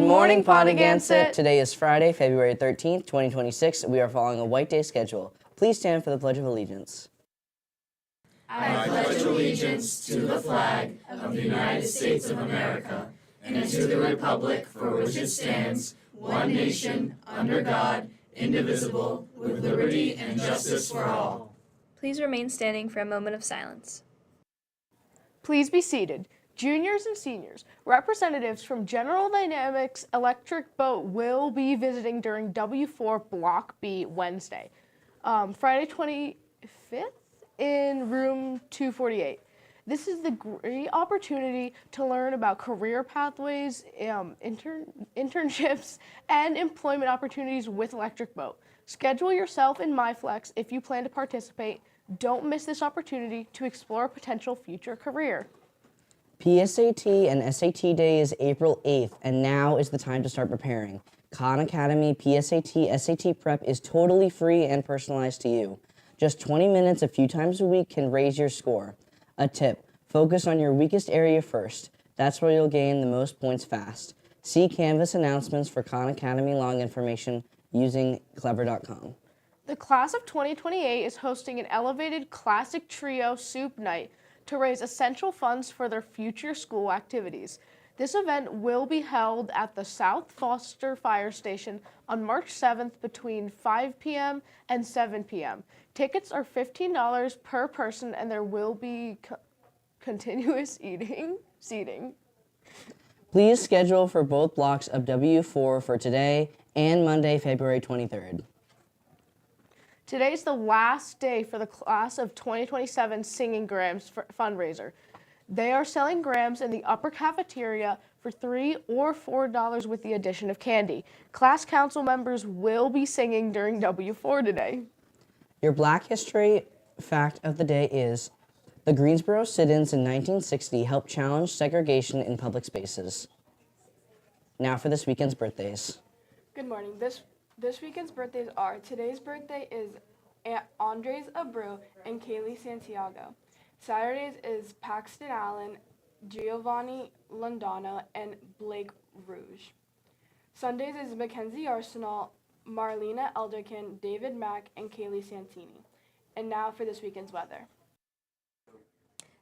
morning, Pontigansett. Today is Friday, February 13th, 2026. We are following a white day schedule. Please stand for the Pledge of Allegiance. I pledge allegiance to the flag of the United States of America and to the republic for which it stands, one nation, under God, indivisible, with liberty and justice for all. Please remain standing for a moment of silence. Please be seated. Juniors and seniors, representatives from General Dynamics Electric Boat will be visiting during W4 Block B Wednesday, Friday 25th in room 248. This is the great opportunity to learn about career pathways, internships, and employment opportunities with Electric Boat. Schedule yourself in MyFlex if you plan to participate. Don't miss this opportunity to explore a potential future career. PSAT and SAT Day is April 8th, and now is the time to start preparing. Khan Academy PSAT SAT Prep is totally free and personalized to you. Just 20 minutes a few times a week can raise your score. A tip, focus on your weakest area first. That's where you'll gain the most points fast. See Canvas announcements for Khan Academy log information using clever.com. The class of 2028 is hosting an elevated classic trio soup night to raise essential funds for their future school activities. This event will be held at the South Foster Fire Station on March 7th between 5 p.m. and 7 p.m. Tickets are $15 per person, and there will be continuous seating. Please schedule for both blocks of W4 for today and Monday, February 23rd. Today's the last day for the class of 2027 Singing Grams fundraiser. They are selling grams in the upper cafeteria for $3 or $4 with the addition of candy. Class council members will be singing during W4 today. Your Black History fact of the day is, the Greensboro sit-ins in 1960 helped challenge segregation in public spaces. Now for this weekend's birthdays. Good morning. This weekend's birthdays are, today's birthday is Andres Abreu and Kaylee Santiago. Saturday's is Paxton Allen, Giovanni Londano, and Blake Rouge. Sundays is Mackenzie Arsenal, Marlena Elderkin, David Mack, and Kaylee Santini. And now for this weekend's weather.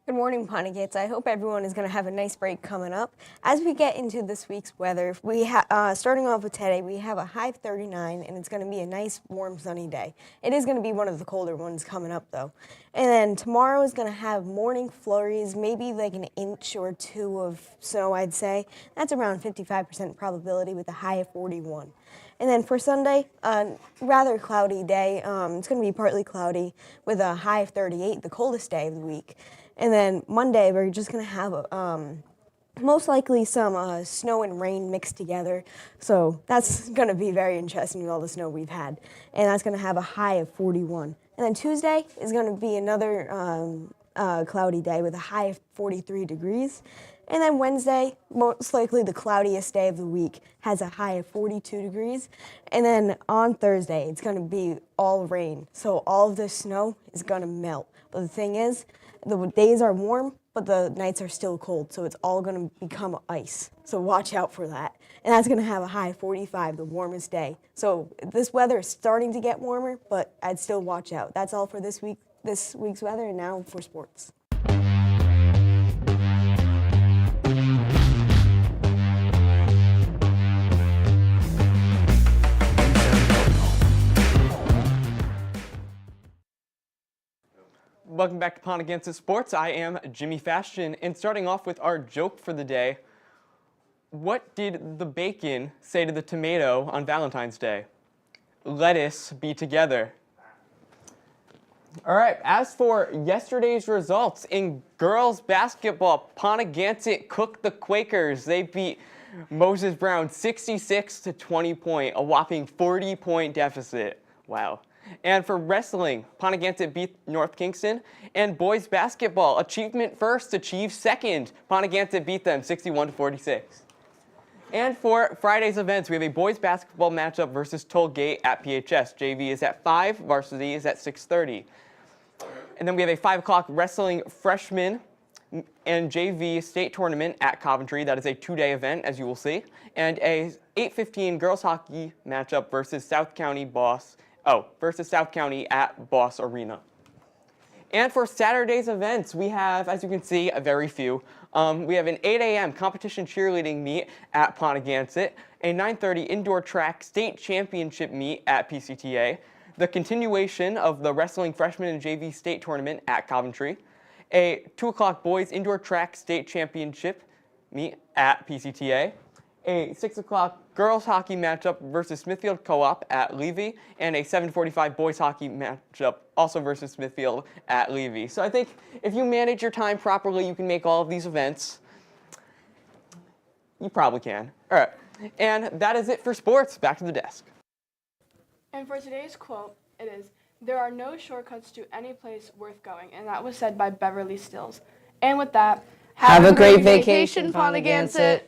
Good morning, Pontigates. I hope everyone is going to have a nice break coming up. As we get into this week's weather, starting off with today, we have a high of 39, and it's going to be a nice, warm, sunny day. It is going to be one of the colder ones coming up, though. And then tomorrow is going to have morning flurries, maybe like an inch or two of snow, I'd say. That's around 55% probability with a high of 41. And then for Sunday, rather cloudy day. It's going to be partly cloudy with a high of 38, the coldest day of the week. And then Monday, we're just going to have most likely some snow and rain mixed together. So that's going to be very interesting with all the snow we've had. And that's going to have a high of 41. And then Tuesday is going to be another cloudy day with a high of 43 degrees. And then Wednesday, most likely the cloudiest day of the week, has a high of 42 degrees. And then on Thursday, it's going to be all rain. So all of the snow is going to melt. But the thing is, the days are warm, but the nights are still cold. So it's all going to become ice. So watch out for that. And that's going to have a high of 45, the warmest day. So this weather is starting to get warmer, but I'd still watch out. That's all for this week's weather, and now for sports. Welcome back to Pontigansett Sports. I am Jimmy Fashion, and starting off with our joke for the day. What did the bacon say to the tomato on Valentine's Day? Let us be together. All right, as for yesterday's results in girls basketball, Pontigansett cooked the Quakers. They beat Moses Brown 66 to 20 point, a whopping 40-point deficit. Wow. And for wrestling, Pontigansett beat North Kingston. And boys basketball, achievement first, achieve second. Pontigansett beat them 61 to 46. And for Friday's events, we have a boys basketball matchup versus Tollgate at PHS. JV is at 5, varsity is at 6:30. And then we have a 5 o'clock wrestling freshman and JV state tournament at Coventry. That is a 2-day event, as you will see, and a 8:15 girls hockey matchup versus South County at Boss Arena. And for Saturday's events, we have, as you can see, a very few. We have an 8 a.m. competition cheerleading meet at Pontigansett, a 9:30 indoor track state championship meet at PCTA, the continuation of the wrestling freshman and JV state tournament at Coventry, a 2 o'clock boys indoor track state championship meet at PCTA, a 6 o'clock girls hockey matchup versus Smithfield Co-op at Levy, and a 7:45 boys hockey matchup also versus Smithfield at Levy. So I think if you manage your time properly, you can make all of these events. You probably can. All right. And that is it for sports. Back to the desk. And for today's quote, it is, "There are no shortcuts to any place worth going," and that was said by Beverly Stills. And with that, Have a great vacation, Pontigansett.